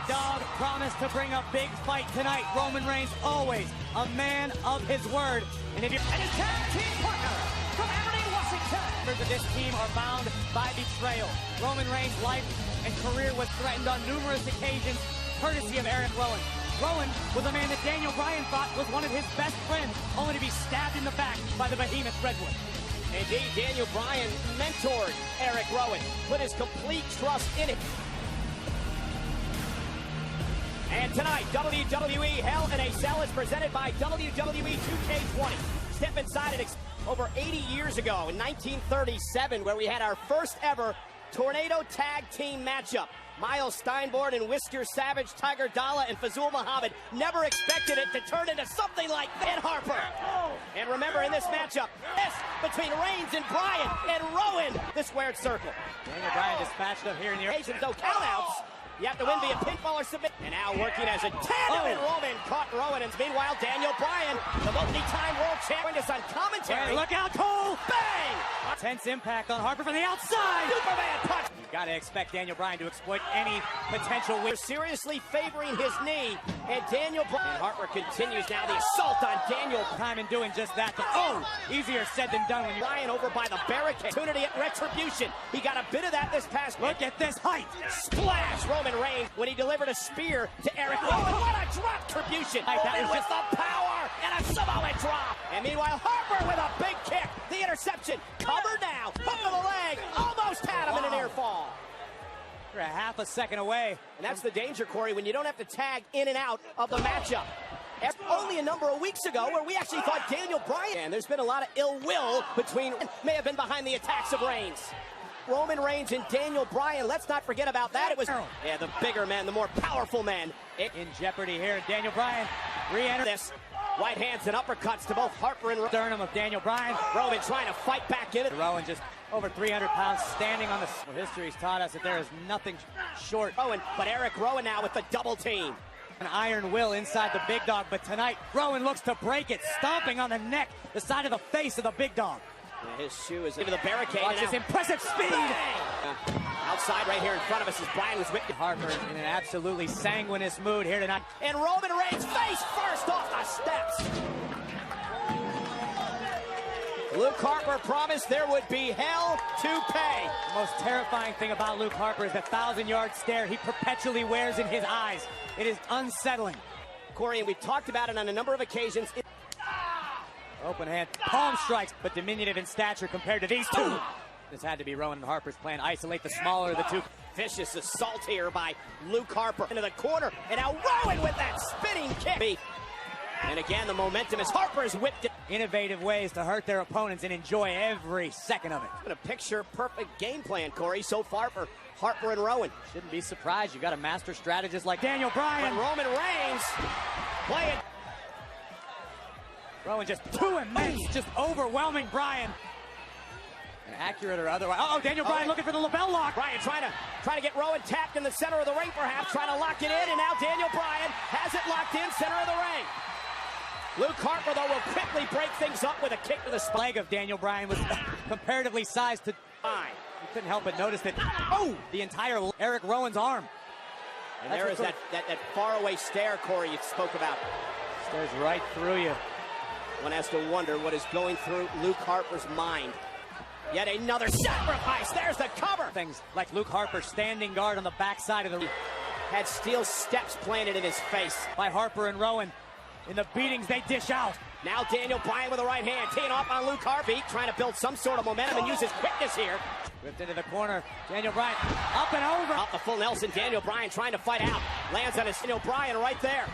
Dog promised to bring a big fight tonight. Roman Reigns always a man of his word. And if you're his tag team partner from Aberdeen, Washington. Members of this team are bound by betrayal. Roman Reigns' life and career was threatened on numerous occasions, courtesy of Eric Rowan. Rowan was a man that Daniel Bryan thought was one of his best friends, only to be stabbed in the back by the behemoth Redwood. Indeed, Daniel Bryan mentored Eric Rowan, put his complete trust in him. And tonight, WWE Hell in a Cell is presented by WWE 2K20. Step inside it over 80 years ago in 1937, where we had our first ever Tornado Tag Team matchup. Miles Steinborn and Whisker Savage, Tiger Dalla, and Fazul Muhammad never expected it to turn into something like that. Harper. And remember, in this matchup, this between Reigns and Bryan and Rowan, the squared circle. Daniel Bryan dispatched up here in the Asians, no countouts. You have to win via pinfall or submit. And now working as a tandem, and Roman caught Rowan. And meanwhile, Daniel Bryan, the multi-time world champion, is on commentary. Hey, look out, Cole! Bang! Tense impact on Harper from the outside. Superman punch. You've got to expect Daniel Bryan to exploit any potential win. Seriously favoring his knee, and Daniel Bryan. And Harper continues now the assault on Daniel. Time in doing just that. Easier said than done when you're Bryan over by the barricade. Opportunity at retribution. He got a bit of that this past. Look at this height. Splash! Roman Reigns when he delivered a spear to Eric Rowan. What a drop tribution! That was with the power and a Samoan drop. And meanwhile, Harper with a big kick. The interception. Covered now. Hook of the leg. Almost had him in an ear fall. You're a half a second away. And that's the danger, Corey, when you don't have to tag in and out of the matchup. Only a number of weeks ago where we actually thought Daniel Bryan. And there's been a lot of ill will between. May have been behind the attacks of Reigns. Roman Reigns and Daniel Bryan. Let's not forget about that. It was the bigger men, the more powerful men. In jeopardy here. Daniel Bryan re-enter this. Right hands and uppercuts to both Harper and sternum of Daniel Bryan. Roman trying to fight back in it. Rowan just over 300 pounds standing on the... Well, history's taught us that there is nothing short. Rowan, but Eric Rowan now with the double team. An iron will inside the big dog, but tonight Rowan looks to break it, stomping on the neck, the side of the face of the big dog. Yeah, his shoe is into the barricade. Watch this impressive speed. Outside right here in front of us as Bryan was with Harper in an absolutely sanguineous mood here tonight. And Roman Reigns face first off the steps. Luke Harper promised there would be hell to pay. The most terrifying thing about Luke Harper is the 1,000-yard stare he perpetually wears in his eyes. It is unsettling. Corey, and we've talked about it on a number of occasions. Open hand, palm strikes, but diminutive in stature compared to these two. This had to be Rowan and Harper's plan. Isolate the smaller of the two. Vicious assault here by Luke Harper into the corner. And now Rowan with that spinning kick. And again, the momentum as Harper's whipped it. Innovative ways to hurt their opponents and enjoy every second of it. It's been a picture-perfect game plan, Corey, so far for Harper and Rowan. Shouldn't be surprised. You got a master strategist like Daniel Bryan. But Roman Reigns playing. Rowan just too immense, just overwhelming Bryan. Accurate or otherwise. Daniel Bryan looking for the lapel lock. Bryan trying to get Rowan tapped in the center of the ring, perhaps trying to lock it in, and now Daniel Bryan has it locked in center of the ring. Luke Harper, though, will quickly break things up with a kick to the spine. Leg of Daniel Bryan was comparatively sized to fine. You couldn't help but notice that the entire Eric Rowan's arm. And there is that faraway stare, Corey, you spoke about. Stares right through you. One has to wonder what is going through Luke Harper's mind. Yet another sacrifice. There's the cover. Things like Luke Harper standing guard on the backside of the... Had steel steps planted in his face. By Harper and Rowan. In the beatings they dish out. Now Daniel Bryan with the right hand. Teeing off on Luke Harper. Trying to build some sort of momentum and use his quickness here. Whipped into the corner. Daniel Bryan up and over. Up the full Nelson. Daniel Bryan trying to fight out. Lands on his Daniel Bryan right there.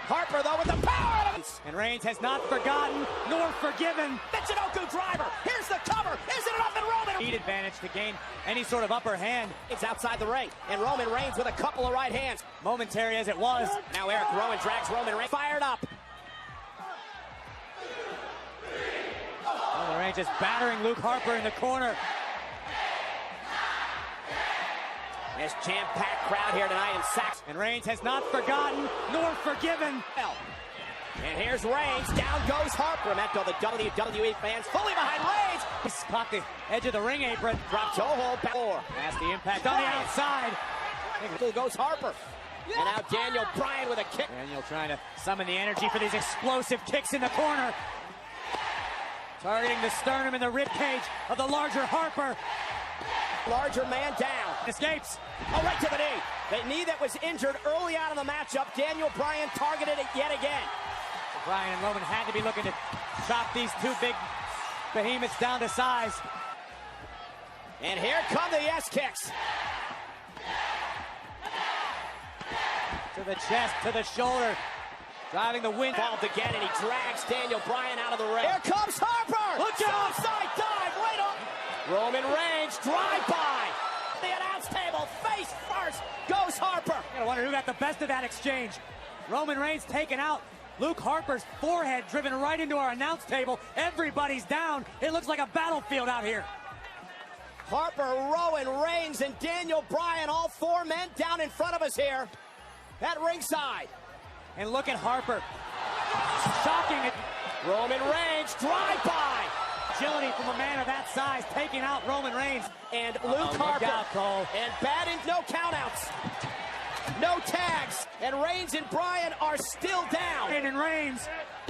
Harper, though, with the power. And Reigns has not forgotten nor forgiven. Michinoku driver. Here's the cover. Isn't it up and Roman? Speed advantage to gain any sort of upper hand. It's outside the ring. And Roman Reigns with a couple of right hands. Momentary as it was. Now Eric Rowan drags Roman Reigns. Fired up. Roman Reigns just battering Luke Harper in the corner. This jam-packed crowd here tonight in Sax. And Reigns has not forgotten nor forgiven. And here's Reigns. Down goes Harper. And that's all the WWE fans fully behind Reigns. He's caught the edge of the ring apron. Drop toe hold. Back. Nasty impact on the outside. Still goes Harper. And now Daniel Bryan with a kick. Daniel trying to summon the energy for these explosive kicks in the corner. Targeting the sternum and the rib cage of the larger Harper. Larger man down. Escapes. Oh, right to the knee. The knee that was injured early on in the matchup. Daniel Bryan targeted it yet again. Bryan and Roman had to be looking to chop these two big behemoths down to size. And here come the yes kicks. To the chest, to the shoulder. Driving the wind. Involved again, and he drags Daniel Bryan out of the ring. Here comes Harper! Look out! Suicide dive, wait up! Roman Reigns, drive-by! The announce table, face first, goes Harper! I gotta wonder who got the best of that exchange. Roman Reigns taken out. Luke Harper's forehead driven right into our announce table. Everybody's down. It looks like a battlefield out here. Harper, Rowan, Reigns, and Daniel Bryan, all four men down in front of us here at ringside. And look at Harper. Shocking it. Roman Reigns, drive-by. Agility from a man of that size, taking out Roman Reigns. And Luke Harper. Look out, Cole. And batting, no countouts. No tags. And Reigns and Bryan are still down. And Reigns.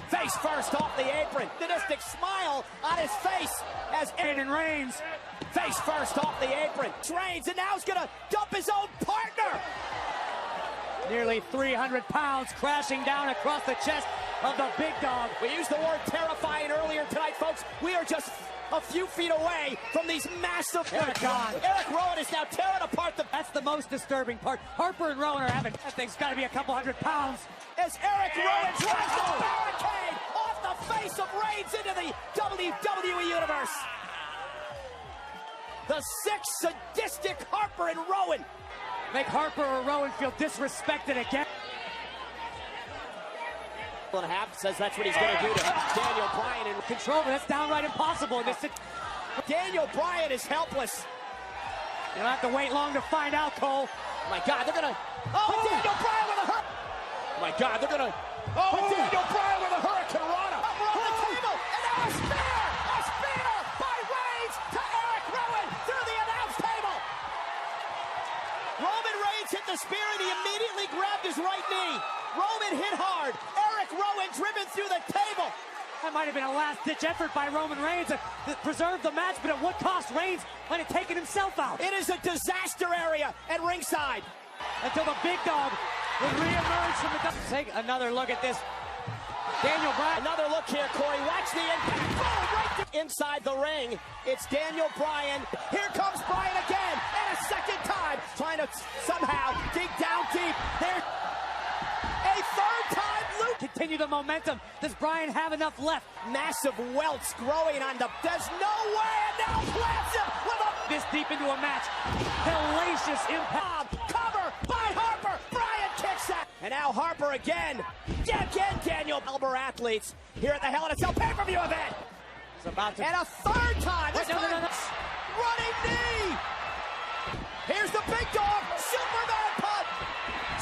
Face first off the apron. Sadistic smile on his face as And Reigns. Face first off the apron. Reigns, and now he's going to dump his own partner. Nearly 300 pounds crashing down across the chest of the big dog. We used the word terrifying earlier tonight, folks. We are just a few feet away from these massive... Eric Rowan is now tearing apart the... That's the most disturbing part. Harper and Rowan are having... That thing's got to be a couple hundred pounds. As Eric Rowan tries to barricade off the face of Reigns into the WWE Universe. The six sadistic Harper and Rowan. Make Harper or Rowan feel disrespected again. And a half says that's what he's going to do to Daniel Bryan in control, but that's downright impossible in this. Daniel Bryan is helpless. You don't have to wait long to find out, Cole. Oh my God, they're gonna. Oh, Daniel Bryan with a hurt. Oh my God, they're gonna. Oh, Daniel Bryan with a hurricane rana. On the table, and now a spear! A spear by Reigns to Eric Rowan through the announce table. Roman Reigns hit the spear and he immediately grabbed his right knee. Roman hit hard. Eric Rowan driven through the table. That might have been a last-ditch effort by Roman Reigns to preserve the match, but at what cost? Reigns might have taken himself out. It is a disaster area at ringside. Until the big dog would reemerge from the... Take another look at this. Daniel Bryan. Another look here, Corey. Watch the impact. Oh, right inside the ring. It's Daniel Bryan. Here comes Bryan again, and a second time. Trying to somehow dig down deep. There. A third time, Luke. Continue the momentum. Does Bryan have enough left? Massive welts growing on the... There's no way, and now plants him with a... This deep into a match. Hellacious impact. Cover by Harper. Bryan kicks that. And now Harper again. Again, Daniel. Elber athletes here at the Hell in a Cell pay-per-view event. It's about to... And a third time. This no. Running knee. Here's the big dog. Superman punch.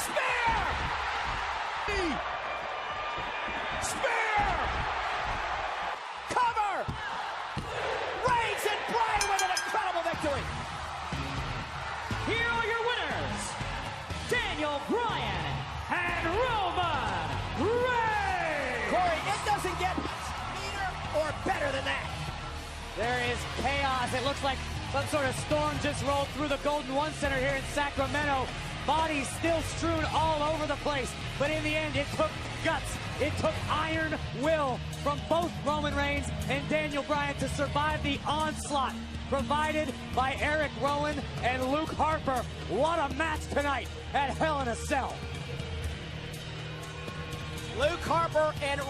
Spear. Spear! Cover! Reigns and Bryan with an incredible victory! Here are your winners, Daniel Bryan and Roman Reigns! Corey, it doesn't get meaner or better than that. There is chaos. It looks like some sort of storm just rolled through the Golden One Center here in Sacramento. Bodies still strewn all over the place, but in the end, it took guts. It took iron will from both Roman Reigns and Daniel Bryan to survive the onslaught provided by Eric Rowan and Luke Harper. What a match tonight at Hell in a Cell. Luke Harper and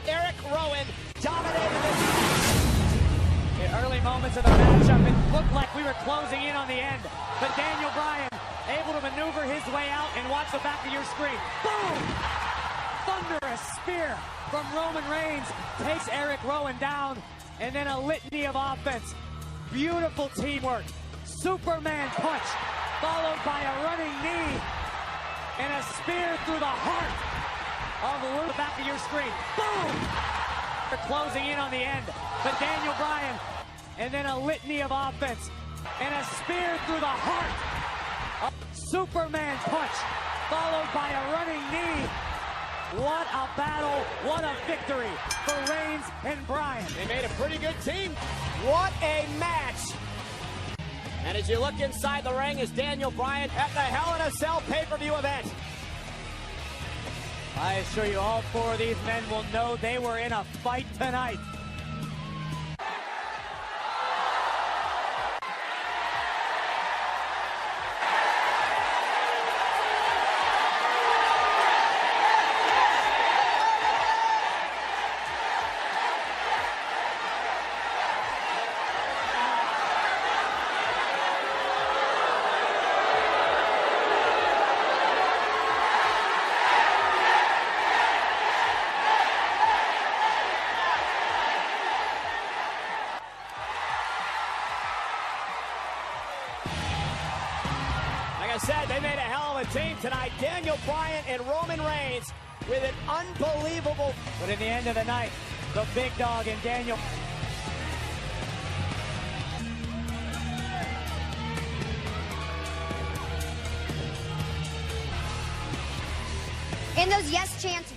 Eric Rowan dominated this. In early moments of the matchup, it looked like we were closing in on the end, but Daniel Bryan able to maneuver his way out, and watch the back of your screen. Boom! Thunderous spear from Roman Reigns takes Eric Rowan down, and then a litany of offense. Beautiful teamwork. Superman punch, followed by a running knee, and a spear through the heart of the back of your screen. Boom! They're closing in on the end, but Daniel Bryan, and then a litany of offense, and a spear through the heart. Superman punch, followed by a running knee. What a battle, what a victory for Reigns and Bryan. They made a pretty good team. What a match. And as you look inside the ring is Daniel Bryan at the Hell in a Cell pay-per-view event. I assure you, all four of these men will know they were in a fight tonight. Like I said, they made a hell of a team tonight. Daniel Bryan and Roman Reigns with an unbelievable... But in the end of the night, the big dog and Daniel... And those yes chants...